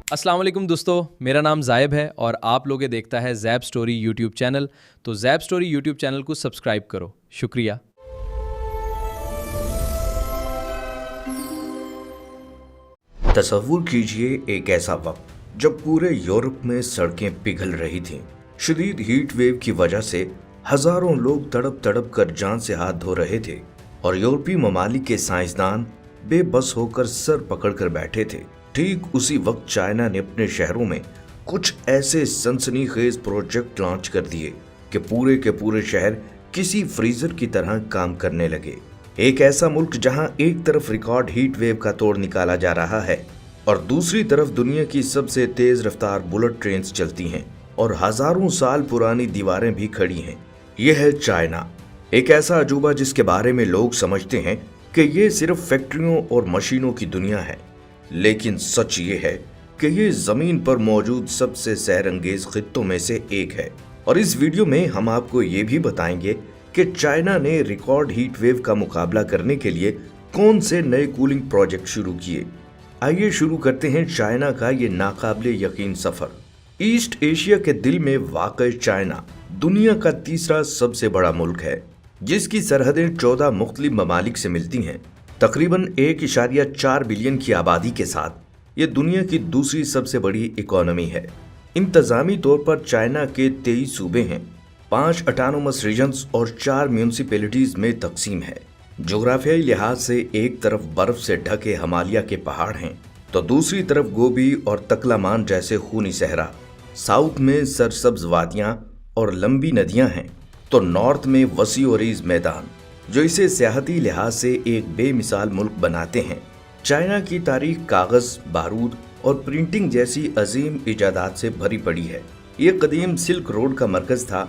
अस्सलाम वालेकुम दोस्तों, मेरा नाम ज़ायब है और आप लोग ये देखता है ज़ैब स्टोरी यूट्यूब चैनल। तो ज़ैब स्टोरी यूट्यूब चैनल को सब्सक्राइब करो। शुक्रिया। तसव्वुर कीजिए एक ऐसा वक्त जब पूरे यूरोप में सड़कें पिघल रही थीं। शदीद हीट वेव की वजह से हजारों लोग तड़प तड़प कर जान से हाथ धो रहे थे और यूरोपीय ममालिक के साइंसदान बेबस होकर सर पकड़कर बैठे थे। ठीक उसी वक्त चाइना ने अपने शहरों में कुछ ऐसे सनसनीखेज प्रोजेक्ट लॉन्च कर दिए कि पूरे के पूरे शहर किसी फ्रीजर की तरह काम करने लगे। एक ऐसा मुल्क जहां एक तरफ रिकॉर्ड हीट वेव का तोड़ निकाला जा रहा है और दूसरी तरफ दुनिया की सबसे तेज रफ्तार बुलेट ट्रेन चलती हैं और हजारों साल पुरानी दीवारें भी खड़ी हैं। यह है चाइना, एक ऐसा अजूबा जिसके बारे में लोग समझते हैं कि ये सिर्फ फैक्ट्रियों और मशीनों की दुनिया है, लेकिन सच ये है कि ये जमीन पर मौजूद सबसे सैरअंगेज खित्तों में से एक है। और इस वीडियो में हम आपको ये भी बताएंगे कि चाइना ने रिकॉर्ड हीट वेव का मुकाबला करने के लिए कौन से नए कूलिंग प्रोजेक्ट शुरू किए। आइए शुरू करते हैं चाइना का ये नाकाबिले यकीन सफर। ईस्ट एशिया के दिल में वाक़ चाइना दुनिया का तीसरा सबसे बड़ा मुल्क है, जिसकी सरहदें 14 मुख्तलिफ ममालिक से मिलती हैं। तकरीबन 1.4 बिलियन की आबादी के साथ ये दुनिया की दूसरी सबसे बड़ी इकोनॉमी है। इंतजामी तौर पर चाइना के 23 सूबे हैं, 5 ऑटोनोमस रीजन्स और 4 म्यूनिसिपैलिटीज में तकसीम है। जोग्राफियाई लिहाज से एक तरफ बर्फ से ढके हिमालय के पहाड़ हैं, तो दूसरी तरफ गोबी और तकलामान जैसे खूनी सहरा। साउथ में सरसब्ज वादियां और लंबी नदियां हैं, तो नॉर्थ में वसी और रीज मैदान, जो इसे सियाहती लिहाज से एक बेमिसाल मुल्क बनाते हैं। चाइना की तारीख कागज, बारूद और प्रिंटिंग जैसी अजीम इजादात से भरी पड़ी है। ये कदीम सिल्क रोड का मरकज था,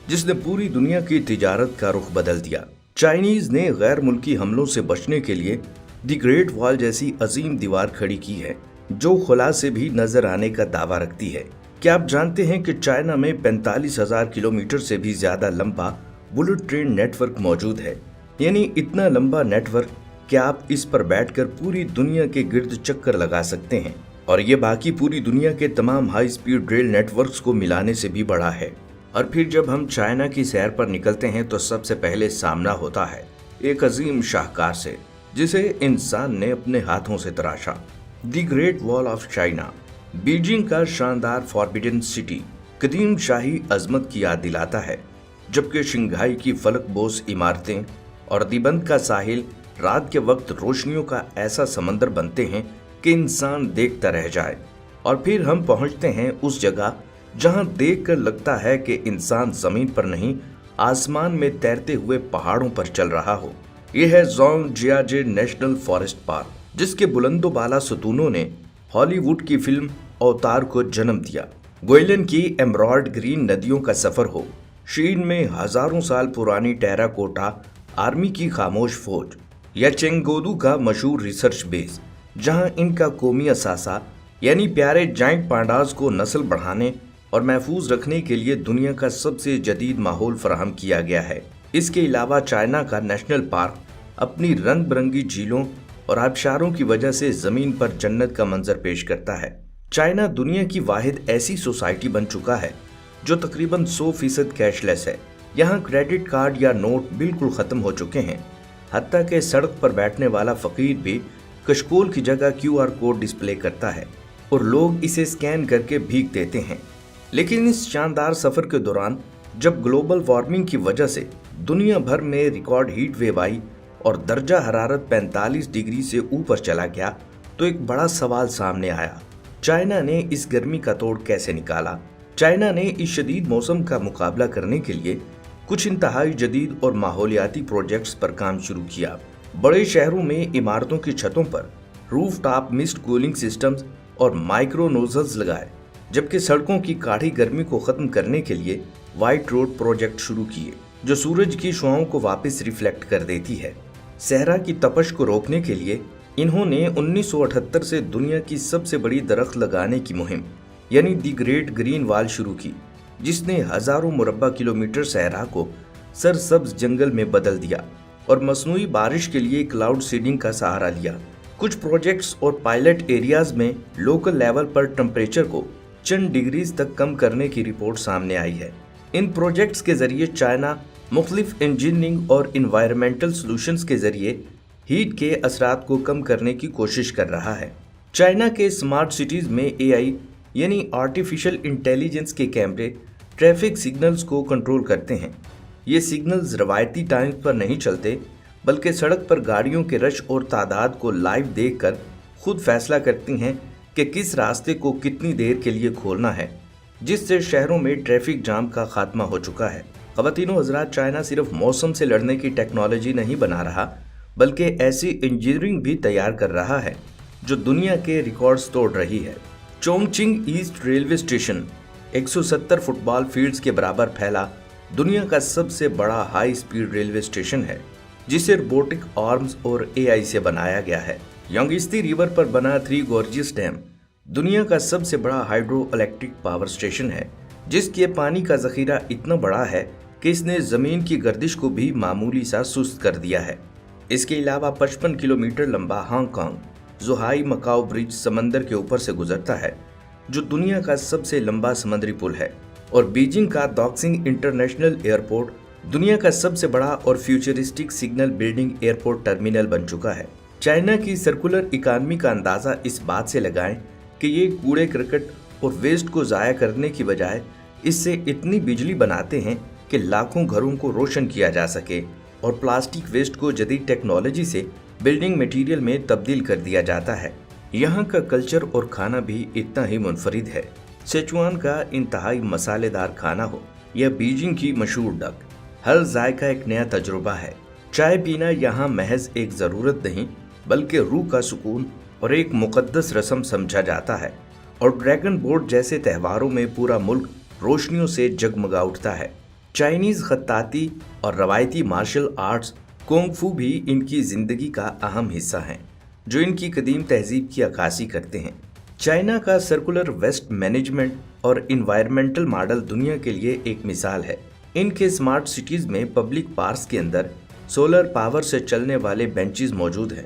जिसने पूरी दुनिया की तिजारत का रुख बदल दिया। चाइनीज ने गैर मुल्की हमलों से बचने के लिए दी ग्रेट वॉल जैसी अजीम दीवार खड़ी की है, जो खुला से भी नजर आने का दावा रखती है। क्या आप जानते हैं कि चाइना में 45,000 किलोमीटर से भी ज्यादा लंबा बुलेट ट्रेन नेटवर्क मौजूद है। यानी इतना लंबा नेटवर्क कि आप इस पर बैठकर पूरी दुनिया के गिर्द चक्कर लगा सकते हैं, और ये बाकी पूरी दुनिया के तमाम हाई स्पीड रेल नेटवर्क्स को मिलाने से भी बड़ा है। और फिर जब हम चाइना की सैर पर निकलते हैं तो सबसे पहले सामना होता है एक अजीम शाहकार से, जिसे इंसान ने अपने हाथों से तराशा। The great wall of China Beijing का शानदार फॉरबिडन सिटी कदीम शाही अजमत की याद दिलाता है, जबकि शंघाई की फलकबोस इमारतें और दिबंत का साहिल रात के वक्त रोशनियों का ऐसा समंदर बनते हैं कि इंसान देखता रह जाए। और फिर हम पहुंचते हैं उस जगह जहां देखकर लगता है कि इंसान जमीन पर नहीं, आसमान में तैरते हुए पहाड़ों पर चल रहा हो। यह है ज़ोंगजियाजे नेशनल फॉरेस्ट पार्क, जिसके बुलंदो बाला सतूनों ने हॉलीवुड की फिल्म अवतार को जन्म दिया। गोयलन की एमराल्ड ग्रीन नदियों का सफर हो, शीन में हजारों साल पुरानी टेराकोटा आर्मी की खामोश फौज, या चेंगोदू का मशहूर रिसर्च बेस, जहां इनका कौमी असासा यानी प्यारे जाइंट पांडास को नस्ल बढ़ाने और महफूज रखने के लिए दुनिया का सबसे जदीद माहौल फराहम किया गया है। इसके अलावा चाइना का नेशनल पार्क अपनी रंग बिरंगी झीलों और आबशारों की वजह से जमीन पर जन्नत का मंजर पेश करता है। चाइना दुनिया की वाहिद ऐसी सोसाइटी बन चुका है जो तकरीबन 100% कैशलेस है। यहाँ क्रेडिट कार्ड या नोट बिल्कुल खत्म हो चुके हैं, हत्ता कि सड़क पर बैठने वाला फकीर भी कशकोल की जगह QR कोड डिस्प्ले करता है और लोग इसे स्कैन करके भीख देते हैं। लेकिन इस शानदार सफर के दौरान जब ग्लोबल वार्मिंग की वजह से दुनिया भर में रिकॉर्ड हीट वेव आई और दर्जा हरारत 45 डिग्री से ऊपर चला गया, तो एक बड़ा सवाल सामने आया, चाइना ने इस गर्मी का तोड़ कैसे निकाला। चाइना ने इस शदीद मौसम का मुकाबला करने के लिए कुछ इंतहाई जदीद और माहौलियाती प्रोजेक्ट्स पर काम शुरू किया। बड़े शहरों में इमारतों की छतों पर roof top mist cooling systems और माइक्रो नोजल्स लगाए, जबकि सड़कों की काढ़ी गर्मी को खत्म करने के लिए व्हाइट रोड प्रोजेक्ट शुरू किए, जो सूरज की शुआओं को वापस रिफ्लेक्ट कर देती है। सहरा की तपश को रोकने के लिए इन्होंने 1978 से दुनिया की सबसे बड़ी दरख्त लगाने की मुहिम यानी दी ग्रेट ग्रीन वॉल शुरू की, जिसने हजारों मुरब्बा किलोमीटर सहरा को सरसब्ज जंगल में बदल दिया और मसनूई बारिश के लिए क्लाउड सीडिंग का सहारा लिया। कुछ प्रोजेक्ट्स और पायलट एरियाज में लोकल लेवल पर टेम्परेचर को चंद डिग्रीज तक कम करने की रिपोर्ट सामने आई है। इन प्रोजेक्ट्स के जरिए चाइना मुख्तलिफ इंजीनियरिंग और इन्वायरमेंटल सॉल्यूशंस के जरिए हीट के असरात को कम करने की कोशिश कर रहा है। चाइना के स्मार्ट सिटीज़ में AI यानी आर्टिफिशियल इंटेलिजेंस के कैमरे ट्रैफिक सिग्नल्स को कंट्रोल करते हैं। ये सिग्नल्स रवायती टाइम्स पर नहीं चलते, बल्कि सड़क पर गाड़ियों के रश और तादाद को लाइव देखकर खुद फैसला करती हैं कि किस रास्ते को कितनी देर के लिए खोलना है, जिससे शहरों में ट्रैफिक जाम का खात्मा हो चुका है। ख़वातीनो हज़रात, चाइना सिर्फ मौसम से लड़ने की टेक्नोलॉजी नहीं बना रहा, बल्कि ऐसी इंजीनियरिंग भी तैयार कर रहा है जो दुनिया के रिकॉर्ड्स तोड़ रही है। Chongqing east railway station 170 football fields के बराबर फैला दुनिया का सबसे बड़ा हाई स्पीड रेलवे स्टेशन है, जिसे रोबोटिक आर्म्स और AI से बनाया गया है। यांगत्से रिवर पर बना थ्री गॉर्जियस डैम दुनिया का सबसे बड़ा हाइड्रो इलेक्ट्रिक पावर स्टेशन है, जिसके पानी का जखीरा इतना बड़ा है कि इसने जमीन की गर्दिश को भी मामूली सा सुस्त कर दिया है। इसके अलावा 55 किलोमीटर लंबा हांगकांग ज़ुहाई मकाओ ब्रिज समंदर के ऊपर से गुजरता है, जो दुनिया का सबसे लंबा समुद्री पुल है। और बीजिंग का डॉक्सिंग इंटरनेशनल एयरपोर्ट दुनिया का सबसे बड़ा और futuristic signal building airport terminal बन चुका है। चाइना की सर्कुलर इकानमी का अंदाज़ा इस बात से लगाएं कि ये कूड़े करकट और वेस्ट को ज़ाया करने की बजाय इससे इतनी बिजली बनाते हैं कि लाखों घरों को रोशन किया जा सके, और प्लास्टिक वेस्ट को जदीद टेक्नोलॉजी से बिल्डिंग मटेरियल में तब्दील कर दिया जाता है। यहाँ का कल्चर और खाना भी इतना ही मुनफरिद है। सिचुआन का इंतहाई मसालेदार खाना हो या बीजिंग की मशहूर डक, हर जायका एक नया तजुर्बा है। चाय पीना यहाँ महज एक ज़रूरत नहीं, बल्कि रूह का सुकून और एक मुकद्दस रस्म समझा जाता है। और ड्रैगन बोट जैसे त्योहारों में पूरा मुल्क रोशनियों से जगमगा उठता है। चाइनीज़ खत्ताती और रवायती मार्शल आर्ट्स कुंग फू भी इनकी ज़िंदगी का अहम हिस्सा हैं, जो इनकी कदीम तहजीब की अक्कासी करते हैं। चाइना का सर्कुलर वेस्ट मैनेजमेंट और इन्वायरमेंटल मॉडल दुनिया के लिए एक मिसाल है। इनके स्मार्ट सिटीज़ में पब्लिक पार्क्स के अंदर सोलर पावर से चलने वाले बेंचेस मौजूद हैं,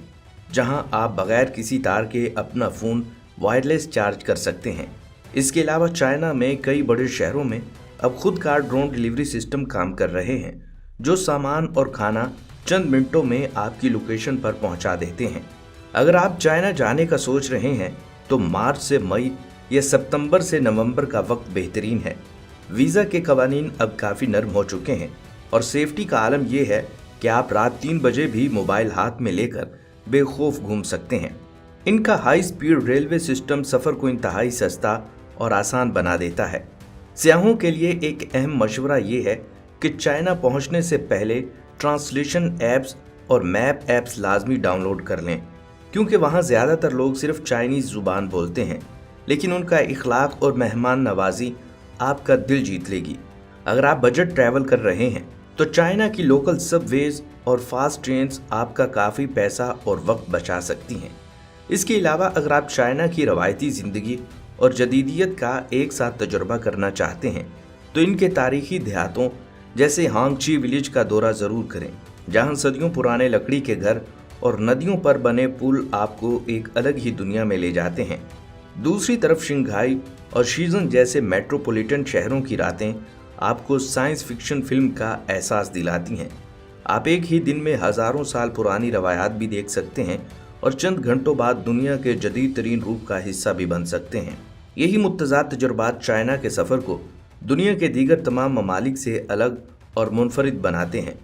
जहां आप बगैर किसी तार के अपना फ़ोन वायरलेस चार्ज कर सकते हैं। इसके अलावा चाइना में कई बड़े शहरों में अब खुद का ड्रोन डिलीवरी सिस्टम काम कर रहे हैं, जो सामान और खाना चंद मिनटों में आपकी लोकेशन पर पहुंचा देते हैं। अगर आप चाइना जाने का सोच रहे हैं तो मार्च से मई या सितंबर से नवंबर का वक्त बेहतरीन है। वीज़ा के कवानीन अब काफ़ी नरम हो चुके हैं, और सेफ्टी का आलम यह है कि आप रात 3 बजे भी मोबाइल हाथ में लेकर बेखौफ घूम सकते हैं। इनका हाई स्पीड रेलवे सिस्टम सफ़र को इंतहाई सस्ता और आसान बना देता है। सियाहों के लिए एक अहम मशवरा ये है कि चाइना पहुंचने से पहले ट्रांसलेशन ऐप्स और मैप ऐप्स लाजमी डाउनलोड कर लें, क्योंकि वहां ज़्यादातर लोग सिर्फ चाइनीज़ ज़ुबान बोलते हैं, लेकिन उनका इखलाक और मेहमान नवाजी आपका दिल जीत लेगी। अगर आप बजट ट्रैवल कर रहे हैं तो चाइना की लोकल सबवेज और फास्ट ट्रेन्स आपका काफ़ी पैसा और वक्त बचा सकती हैं। इसके अलावा अगर आप चाइना की रवायती ज़िंदगी और जदीदियत का एक साथ तजुर्बा करना चाहते हैं तो इनके तारीखी देहातों जैसे हांगची विलेज का दौरा ज़रूर करें, जहां सदियों पुराने लकड़ी के घर और नदियों पर बने पुल आपको एक अलग ही दुनिया में ले जाते हैं। दूसरी तरफ शंघाई और शीजन जैसे मेट्रोपॉलिटन शहरों की रातें आपको साइंस फिक्शन फिल्म का एहसास दिलाती हैं। आप एक ही दिन में हज़ारों साल पुरानी रवायात भी देख सकते हैं और चंद घंटों बाद दुनिया के जदीद तरीन रूप का हिस्सा भी बन सकते हैं। यही मुतज़ाद तजुर्बात चाइना के सफ़र को दुनिया के दीगर तमाम ममालिक से अलग और मुनफरिद बनाते हैं।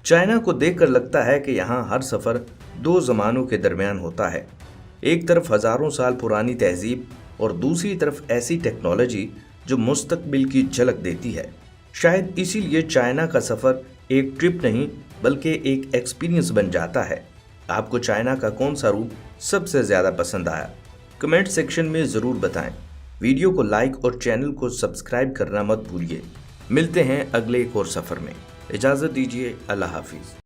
चाइना को देखकर लगता है कि यहाँ हर सफ़र 2 ज़मानों के दरमियान होता है। एक तरफ हज़ारों साल पुरानी तहजीब और दूसरी तरफ ऐसी टेक्नोलॉजी जो मुस्तकबिल की झलक देती है। शायद इसीलिए चाइना का सफ़र एक ट्रिप नहीं बल्कि एक एक्सपीरियंस बन जाता है। आपको चाइना का कौन सा रूप सबसे ज़्यादा पसंद आया? कमेंट सेक्शन में ज़रूर बताएं। वीडियो को लाइक और चैनल को सब्सक्राइब करना मत भूलिए। मिलते हैं अगले एक और सफ़र में। इजाज़त दीजिए। अल्लाह हाफिज़।